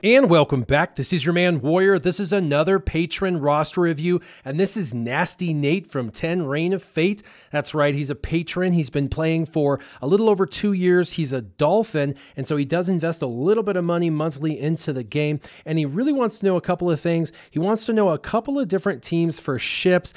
And welcome back. This is your man Warrior. This is another patron roster review, and this is Nasty Nate from 10 Reign of Fate. That's right, he's a patron. He's been playing for a little over 2 years. He's a Dolphin, and so he does invest a little bit of money monthly into the game, and he really wants to know a couple of things. He wants to know a couple of different teams for ships,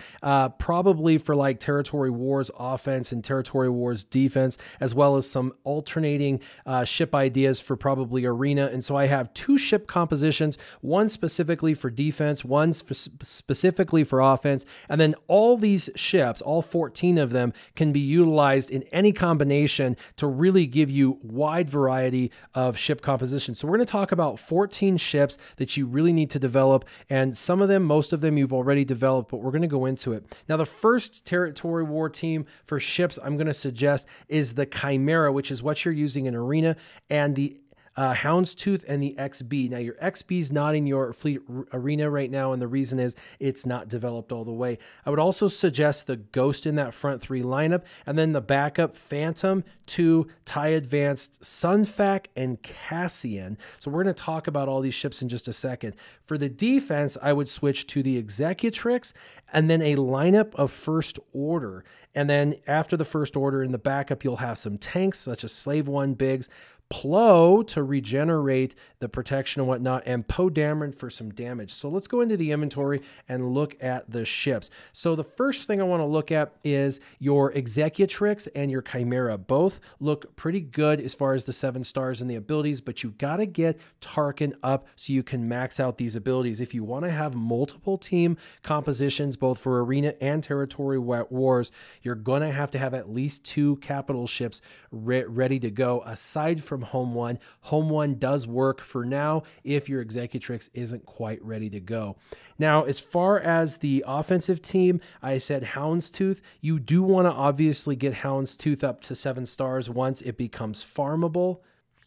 probably for like Territory Wars offense and Territory Wars defense, as well as some alternating ship ideas for probably Arena. And so I have two ship compositions, one specifically for defense, one specifically for offense, and then all these ships, all 14 of them, can be utilized in any combination to really give you wide variety of ship compositions. So we're going to talk about 14 ships that you really need to develop, and some of them, most of them you've already developed, but we're going to go into it. Now, the first Territory War team for ships I'm going to suggest is the Chimera, which is what you're using in Arena, and the Houndstooth and the XB. Now, your XB is not in your fleet arena right now, and the reason is it's not developed all the way. I would also suggest the Ghost in that front three lineup, and then the backup Phantom, 2, TIE Advanced, Sunfac, and Cassian. So we're going to talk about all these ships in just a second. For the defense, I would switch to the Executrix, and then a lineup of First Order. And then after the First Order in the backup, you'll have some tanks such as Slave One Biggs, Plo to regenerate the protection and whatnot, and Poe Dameron for some damage. So let's go into the inventory and look at the ships. So the first thing I want to look at is your Executrix and your Chimera. Both look pretty good as far as the 7 stars and the abilities, but you got to get Tarkin up so you can max out these abilities. If you want to have multiple team compositions, both for Arena and Territory Wars, you're going to have at least 2 capital ships ready to go, aside from Home One. Home One does work for now if your Executrix isn't quite ready to go. Now, as far as the offensive team, I said Houndstooth. You do want to obviously get Houndstooth up to 7 stars once it becomes farmable.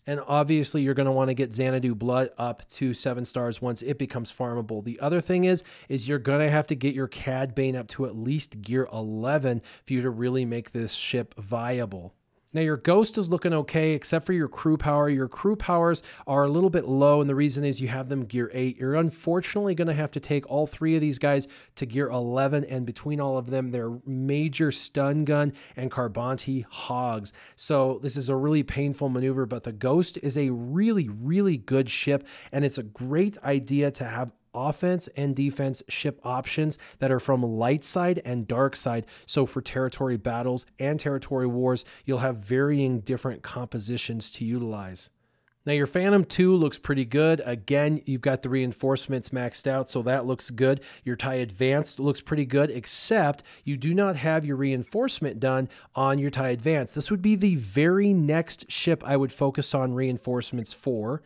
And obviously, you're going to want to get Xanadu Blood up to 7 stars once it becomes farmable. The other thing is you're going to have to get your Cad Bane up to at least gear 11 for you to really make this ship viable. Now, your Ghost is looking okay, except for your crew power. Your crew powers are a little bit low, and the reason is you have them gear 8. You're unfortunately going to have to take all 3 of these guys to gear 11, and between all of them, they're major stun gun and Carbonti hogs. So this is a really painful maneuver, but the Ghost is a really, really good ship, and it's a great idea to have offense and defense ship options that are from light side and dark side. So for territory battles and territory wars, you'll have varying different compositions to utilize. Now, your Phantom 2 looks pretty good. Again, you've got the reinforcements maxed out, so that looks good. Your TIE Advanced looks pretty good, except you do not have your reinforcement done on your TIE Advanced. This would be the very next ship I would focus on reinforcements for.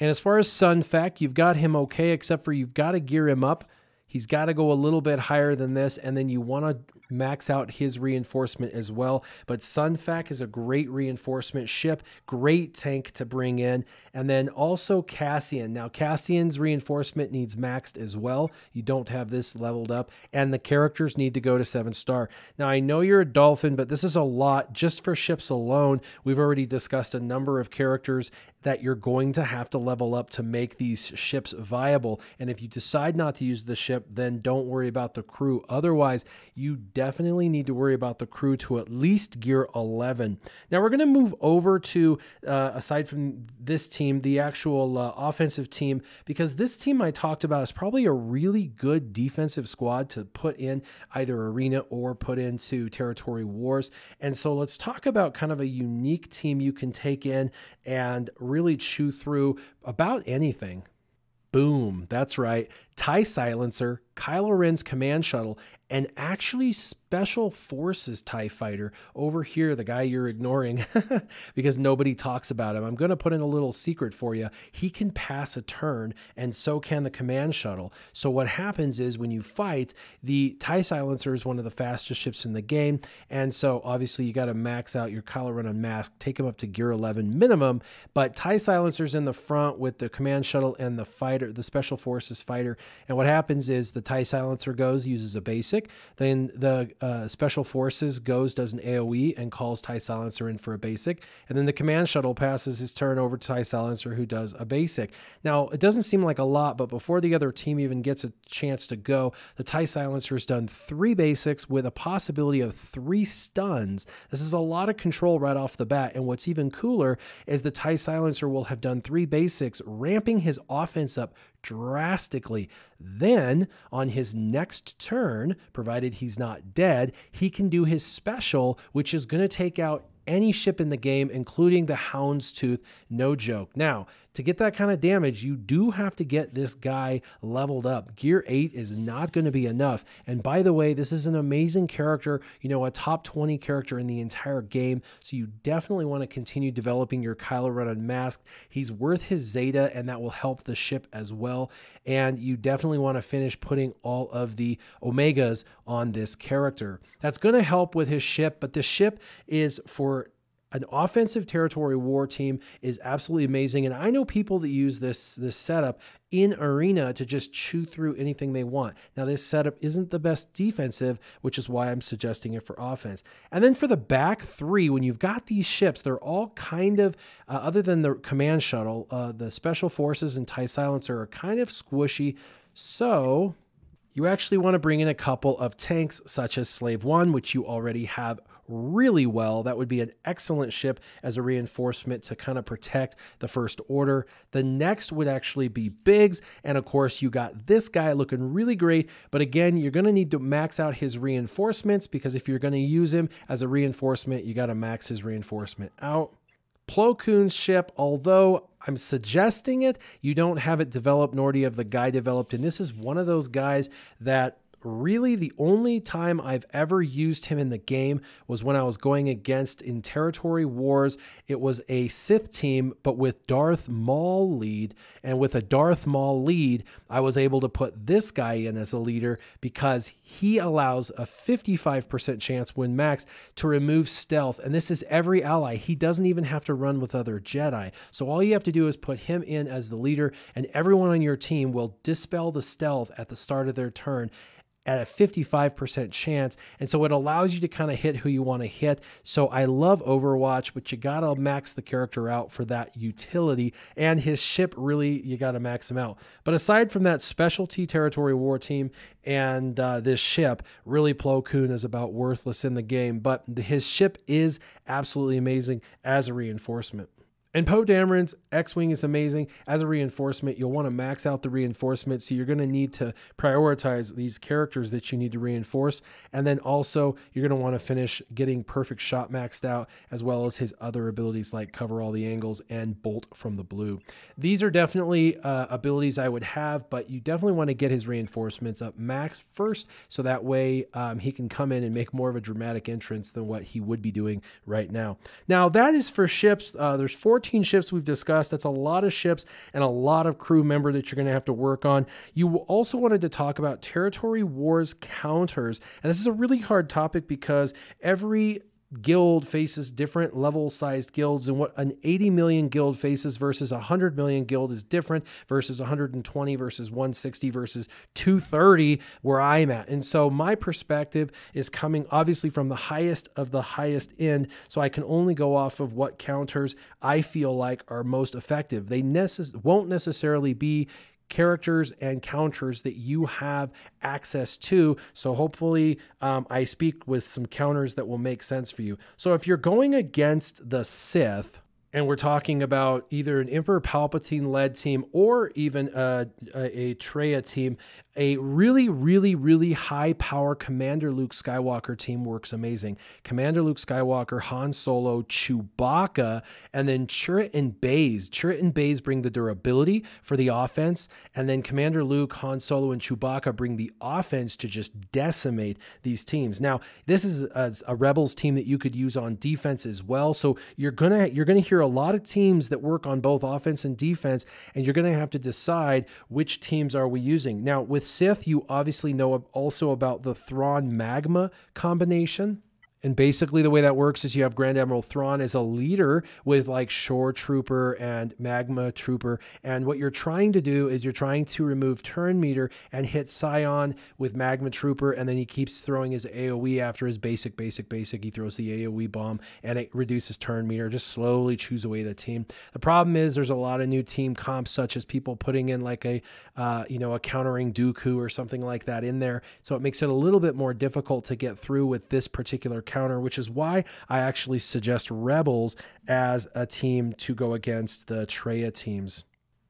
And as far as Sunfac, you've got him okay, except for you've got to gear him up. He's got to go a little bit higher than this, and then you want to max out his reinforcement as well. But Sunfac is a great reinforcement ship, great tank to bring in. And then also Cassian. Now, Cassian's reinforcement needs maxed as well. You don't have this leveled up, and the characters need to go to 7 star. Now, I know you're a Dolphin, but this is a lot just for ships alone. We've already discussed a number of characters that you're going to have to level up to make these ships viable. And if you decide not to use the ship, then don't worry about the crew. Otherwise, you definitely need to worry about the crew to at least gear 11. Now, we're going to move over to, aside from this team, the actual offensive team, because this team I talked about is probably a really good defensive squad to put in either Arena or put into Territory Wars. And so let's talk about kind of a unique team you can take in and really chew through about anything. Boom, that's right. TIE Silencer, Kylo Ren's command shuttle, and actually Special Forces TIE Fighter over here, the guy you're ignoring because nobody talks about him. I'm going to put in a little secret for you. He can pass a turn, and so can the command shuttle. So what happens is when you fight, the TIE Silencer is one of the fastest ships in the game, and so obviously you got to max out your Kylo Ren Unmasked, take him up to gear 11 minimum, but TIE Silencer's in the front with the command shuttle and the fighter, the Special Forces fighter And what happens is the TIE Silencer goes, uses a basic. Then the Special Forces goes, does an AoE, and calls TIE Silencer in for a basic. And then the Command Shuttle passes his turn over to TIE Silencer, who does a basic. Now, it doesn't seem like a lot, but before the other team even gets a chance to go, the TIE Silencer has done 3 basics with a possibility of 3 stuns. This is a lot of control right off the bat. And what's even cooler is the TIE Silencer will have done 3 basics, ramping his offense up drastically. Then on his next turn, provided he's not dead, he can do his special, which is going to take out any ship in the game, including the Houndstooth. No joke. Now, to get that kind of damage, you do have to get this guy leveled up. Gear 8 is not going to be enough. And by the way, this is an amazing character, you know, a top 20 character in the entire game. So you definitely want to continue developing your Kylo Ren Unmasked. He's worth his Zeta, and that will help the ship as well. And you definitely want to finish putting all of the Omegas on this character. That's going to help with his ship, but the ship is for an offensive territory war team is absolutely amazing. And I know people that use this setup in arena to just chew through anything they want. Now, this setup isn't the best defensive, which is why I'm suggesting it for offense. And then for the back 3, when you've got these ships, they're all kind of, other than the Command Shuttle, the Special Forces and TIE Silencer are kind of squishy. So you actually want to bring in a couple of tanks such as Slave 1, which you already have really well. That would be an excellent ship as a reinforcement to kind of protect the First Order. The next would actually be Biggs, and of course you got this guy looking really great, but again, you're going to need to max out his reinforcements, because if you're going to use him as a reinforcement, you got to max his reinforcement out. Plo Koon's ship, although I'm suggesting it, you don't have it developed, nor do you have the guy developed, and this is one of those guys that really the only time I've ever used him in the game was when I was going against in Territory Wars. It was a Sith team, but with Darth Maul lead. And with a Darth Maul lead, I was able to put this guy in as a leader because he allows a 55% chance when max to remove stealth. And this is every ally. He doesn't even have to run with other Jedi. So all you have to do is put him in as the leader, and everyone on your team will dispel the stealth at the start of their turn at a 55% chance. And so it allows you to kind of hit who you want to hit. So I love Overwatch, but you got to max the character out for that utility, and his ship, really, you got to max him out. But aside from that specialty territory war team and this ship, really Plo Koon is about worthless in the game, but his ship is absolutely amazing as a reinforcement. And Poe Dameron's X-Wing is amazing as a reinforcement. You'll want to max out the reinforcement, so you're going to need to prioritize these characters that you need to reinforce. And then also, you're going to want to finish getting perfect shot maxed out, as well as his other abilities like cover all the angles and bolt from the blue. These are definitely abilities I would have, but you definitely want to get his reinforcements up max first, so that way he can come in and make more of a dramatic entrance than what he would be doing right now. Now, that is for ships. There's 14 ships we've discussed. That's a lot of ships and a lot of crew member that you're going to have to work on. You also wanted to talk about Territory Wars counters. And this is a really hard topic because every guild faces different level-sized guilds, and what an 80 million guild faces versus 100 million guild is different, versus 120 versus 160 versus 230 where I'm at. And so my perspective is coming obviously from the highest of the highest end, so I can only go off of what counters I feel like are most effective. They won't necessarily be characters and counters that you have access to. So hopefully I speak with some counters that will make sense for you. So if you're going against the Sith, and we're talking about either an Emperor Palpatine led team or even a Traya team, a really high power Commander Luke Skywalker team works amazing. Commander Luke Skywalker, Han Solo, Chewbacca, and then Chirrut and Baze. Chirrut and Baze bring the durability for the offense, and then Commander Luke, Han Solo, and Chewbacca bring the offense to just decimate these teams. Now, this is a Rebels team that you could use on defense as well. So you're gonna hear a lot of teams that work on both offense and defense, and you're gonna have to decide which teams are we using. Now, with Sith, you obviously know also about the Thrawn Magma combination. And basically the way that works is you have Grand Admiral Thrawn as a leader with like Shore Trooper and Magma Trooper. And what you're trying to do is you're trying to remove turn meter and hit Scion with Magma Trooper. And then he keeps throwing his AoE after his basic. He throws the AoE bomb and it reduces turn meter. Just slowly chews away the team. The problem is there's a lot of new team comps, such as people putting in like a countering Dooku or something like that in there. So it makes it a little bit more difficult to get through with this particular counter, which is why I actually suggest Rebels as a team to go against the Traya teams.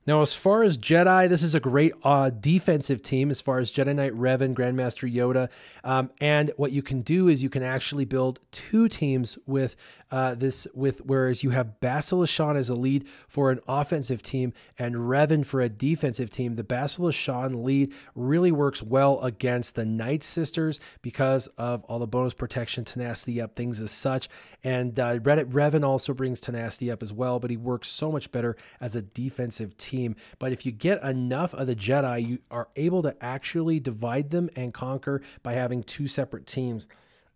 Now, as far as Jedi, this is a great defensive team as far as Jedi Knight Revan, Grandmaster Yoda. And what you can do is you can actually build two teams with whereas you have Basileus Shan as a lead for an offensive team and Revan for a defensive team. The Basileus Shan lead really works well against the Night Sisters because of all the bonus protection, tenacity up, things as such. And Revan also brings tenacity up as well, but he works so much better as a defensive team. But if you get enough of the Jedi, you are able to actually divide them and conquer by having two separate teams.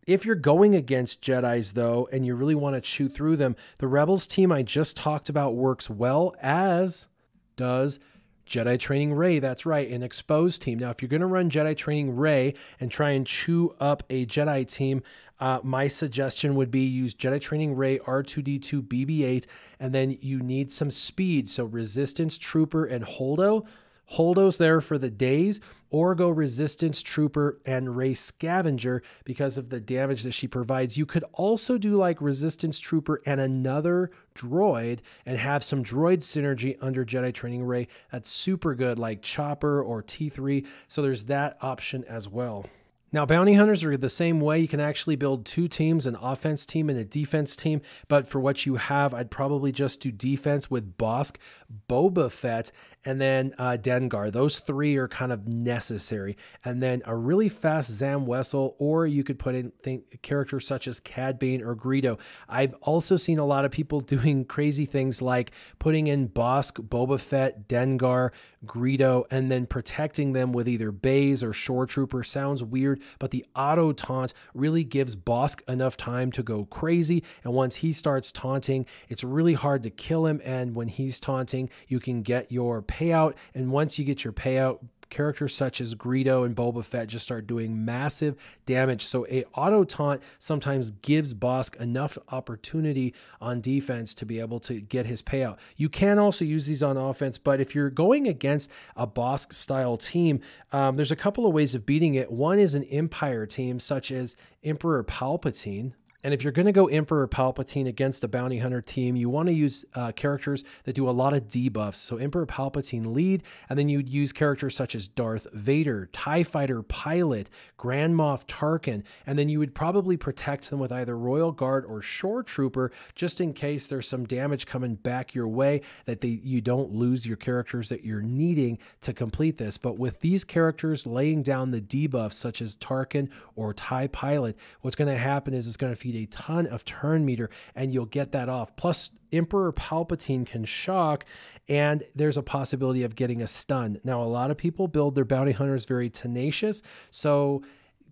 If you're going against Jedis, though, and you really want to chew through them, the Rebels team I just talked about works well, as does Jedi Training Rey. That's right, an exposed team. Now, if you're going to run Jedi Training Rey and try and chew up a Jedi team, my suggestion would be use Jedi Training Rey, R2-D2, BB-8, and then you need some speed. So Resistance Trooper and Holdo. Holdo's there for the days, or go Resistance Trooper and Rey Scavenger because of the damage that she provides. You could also do like Resistance Trooper and another droid and have some droid synergy under Jedi Training Rey. That's super good, like Chopper or T3. So there's that option as well. Now, bounty hunters are the same way. You can actually build two teams, an offense team and a defense team. But for what you have, I'd probably just do defense with Bossk, Boba Fett, and then Dengar. Those three are kind of necessary. And then a really fast Zam Wesell, or you could put in characters such as Cad Bane or Greedo. I've also seen a lot of people doing crazy things like putting in Bossk, Boba Fett, Dengar, Greedo, and then protecting them with either Baze or Shore Trooper. Sounds weird, but the auto taunt really gives Bossk enough time to go crazy. And once he starts taunting, it's really hard to kill him. And when he's taunting, you can get your payout. And once you get your payout, characters such as Greedo and Boba Fett just start doing massive damage. So a auto taunt sometimes gives Bossk enough opportunity on defense to be able to get his payout. You can also use these on offense, but if you're going against a Bossk style team, there's a couple of ways of beating it. One is an Empire team such as Emperor Palpatine. And if you're going to go Emperor Palpatine against a bounty hunter team, you want to use characters that do a lot of debuffs. So Emperor Palpatine lead, and then you'd use characters such as Darth Vader, TIE Fighter Pilot, Grand Moff Tarkin, and then you would probably protect them with either Royal Guard or Shore Trooper, just in case there's some damage coming back your way that you don't lose your characters that you're needing to complete this. But with these characters laying down the debuffs such as Tarkin or TIE Pilot, what's going to happen is it's going to feed a ton of turn meter and you'll get that off. Plus, Emperor Palpatine can shock, and there's a possibility of getting a stun. Now, a lot of people build their bounty hunters very tenacious, so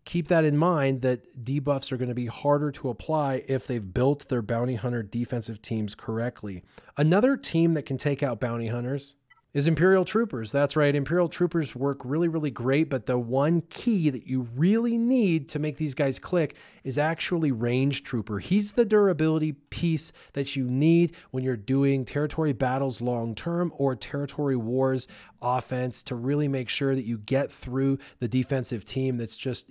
keep that in mind that debuffs are going to be harder to apply if they've built their bounty hunter defensive teams correctly. Another team that can take out bounty hunters is Imperial Troopers. That's right, Imperial Troopers work really, really great, but the one key that you really need to make these guys click is actually Range Trooper. He's the durability piece that you need when you're doing territory battles long-term or territory wars offense to really make sure that you get through the defensive team that's just,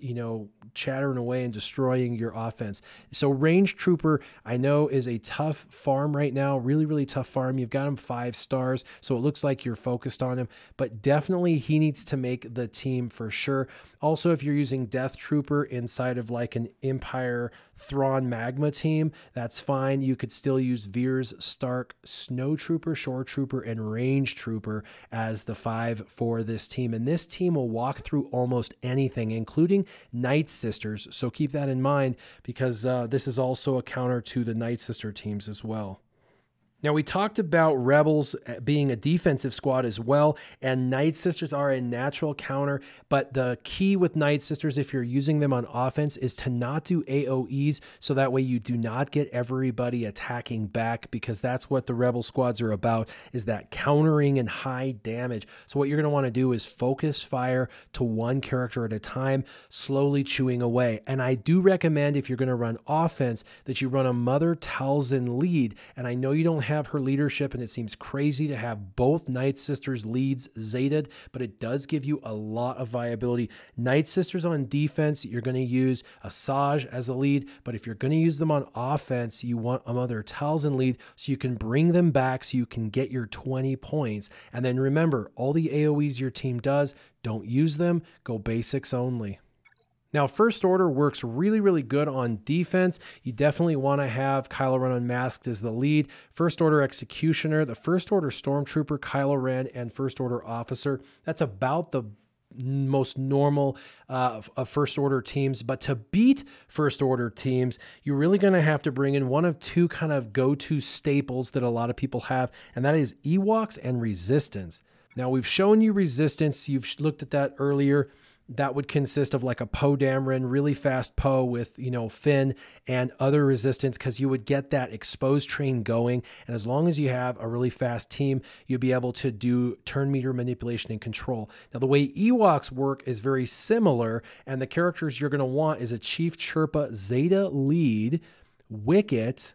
chattering away and destroying your offense. So Range Trooper, I know, is a tough farm right now, really, really tough farm. You've got him 5 stars, so it looks like you're focused on him, but definitely he needs to make the team for sure. Also, if you're using Death Trooper inside of like an Empire Thrawn Magma team, that's fine. You could still use Veers, Stark, Snow Trooper, Shore Trooper, and Range Trooper as the 5 for this team. And this team will walk through almost anything, including Night Sisters. So keep that in mind because this is also a counter to the Night Sister teams as well. Now, we talked about Rebels being a defensive squad as well, and Night Sisters are a natural counter, but the key with Night Sisters, if you're using them on offense, is to not do AoEs, so that way you do not get everybody attacking back, because that's what the Rebel squads are about, is that countering and high damage. So what you're going to want to do is focus fire to one character at a time, slowly chewing away. And I do recommend, if you're going to run offense, that you run a Mother Talzin lead, and I know you don't have her leadership, and it seems crazy to have both Night Sisters leads zated, but it does give you a lot of viability. Night Sisters on defense, you're going to use Asajj as a lead, but if you're going to use them on offense, you want a Mother Talzin lead so you can bring them back so you can get your 20 points. And then remember, all the AoEs your team does, don't use them, go basics only. Now, First Order works really, really good on defense. You definitely want to have Kylo Ren Unmasked as the lead. First Order Executioner, the First Order Stormtrooper, Kylo Ren, and First Order Officer. That's about the most normal of First Order teams. But to beat First Order teams, you're really going to have to bring in one of two kind of go-to staples that a lot of people have, and that is Ewoks and Resistance. Now, we've shown you Resistance. You've looked at that earlier. That would consist of like a Poe Dameron, really fast Poe with, you know, Finn and other resistance, because you would get that exposed train going. And as long as you have a really fast team, you'll be able to do turn meter manipulation and control. Now, the way Ewoks work is very similar, and the characters you're going to want is a Chief Chirpa Zeta lead, Wicket,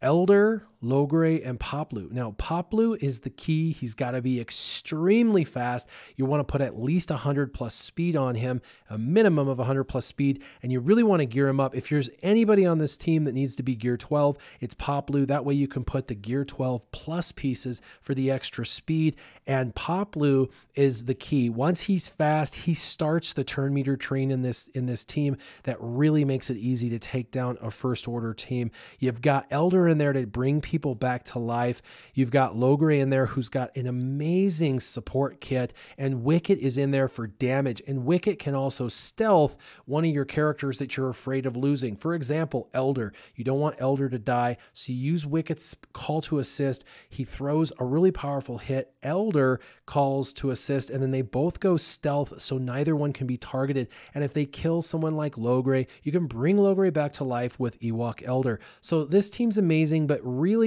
Elder, Logray, and Poplu. Now, Poplu is the key. He's got to be extremely fast. You want to put at least 100 plus speed on him, a minimum of 100 plus speed, and you really want to gear him up. If there's anybody on this team that needs to be gear 12, it's Poplu. That way you can put the gear 12 plus pieces for the extra speed, and Poplu is the key. Once he's fast, he starts the turn meter train in this team that really makes it easy to take down a First Order team. You've got Elder in there to bring people back to life. You've got Logray in there, who's got an amazing support kit, and Wicket is in there for damage. And Wicket can also stealth one of your characters that you're afraid of losing. For example, Elder. You don't want Elder to die, so you use Wicket's call to assist. He throws a really powerful hit. Elder calls to assist, and then they both go stealth, so neither one can be targeted. And if they kill someone like Logray, you can bring Logray back to life with Ewok Elder. So this team's amazing, but really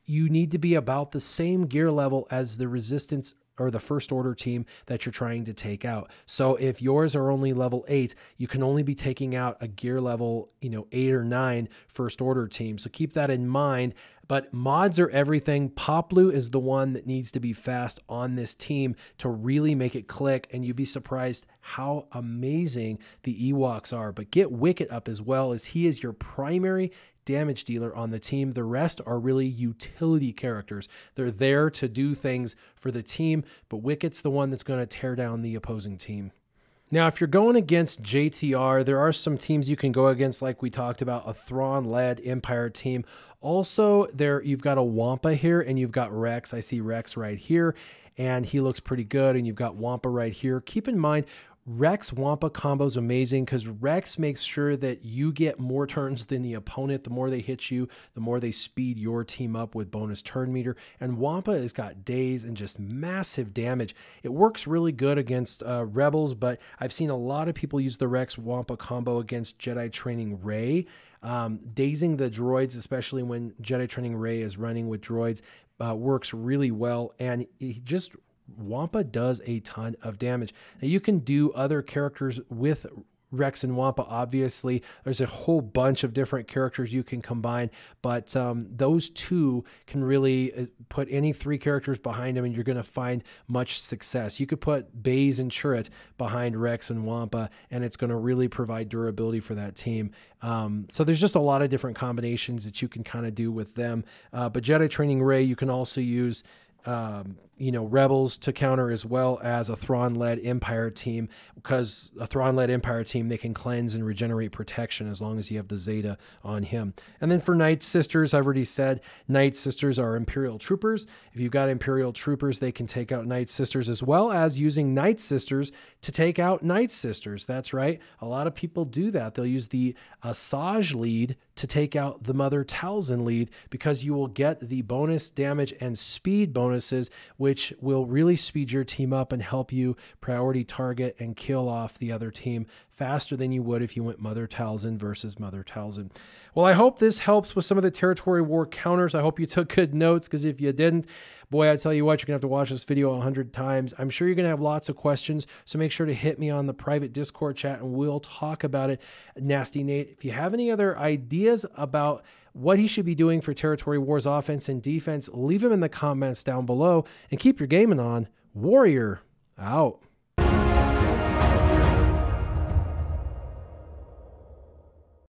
you need to be about the same gear level as the Resistance or the First Order team that you're trying to take out. So if yours are only level 8, you can only be taking out a gear level, 8 or 9 First Order team. So keep that in mind. But mods are everything. Poplu is the one that needs to be fast on this team to really make it click, and you'd be surprised how amazing the Ewoks are. But get Wicket up as well, as he is your primary damage dealer on the team. The rest are really utility characters. They're there to do things for the team, but Wicket's the one that's going to tear down the opposing team. Now, if you're going against JTR, there are some teams you can go against, like we talked about, a Thrawn-led Empire team. Also, you've got a Wampa here, and you've got Rex. I see Rex right here, and he looks pretty good, and you've got Wampa right here. Keep in mind, Rex Wampa combo is amazing because Rex makes sure that you get more turns than the opponent. The more they hit you, the more they speed your team up with bonus turn meter. And Wampa has got daze and just massive damage. It works really good against Rebels, but I've seen a lot of people use the Rex Wampa combo against Jedi Training Rey. Dazing the droids, especially when Jedi Training Rey is running with droids, works really well. And Wampa does a ton of damage. Now, you can do other characters with Rex and Wampa, obviously. There's a whole bunch of different characters you can combine, but those two can really put any 3 characters behind them, and you're going to find much success. You could put Baze and Chirrut behind Rex and Wampa, and it's going to really provide durability for that team. So there's just a lot of different combinations that you can kind of do with them. But Jedi Training Rey, you can also use you know, rebels to counter, as well as a Thrawn-led Empire team, because a Thrawn-led Empire team, they can cleanse and regenerate protection as long as you have the Zeta on him. And then for Night Sisters, I've already said Night Sisters are Imperial Troopers. If you've got Imperial Troopers, they can take out Night Sisters, as well as using Night Sisters to take out Night Sisters. That's right. A lot of people do that. They'll use the Asajj lead to take out the Mother Talzin lead, because you will get the bonus damage and speed bonuses, which will really speed your team up and help you priority target and kill off the other team faster than you would if you went Mother Talzin versus Mother Talzin. Well, I hope this helps with some of the territory war counters. I hope you took good notes, because if you didn't, boy, I tell you what, you're going to have to watch this video 100 times. I'm sure you're going to have lots of questions, so make sure to hit me on the private Discord chat and we'll talk about it. Nasty Nate, if you have any other ideas about what he should be doing for Territory Wars offense and defense, leave them in the comments down below, and keep your gaming on. Warrior out.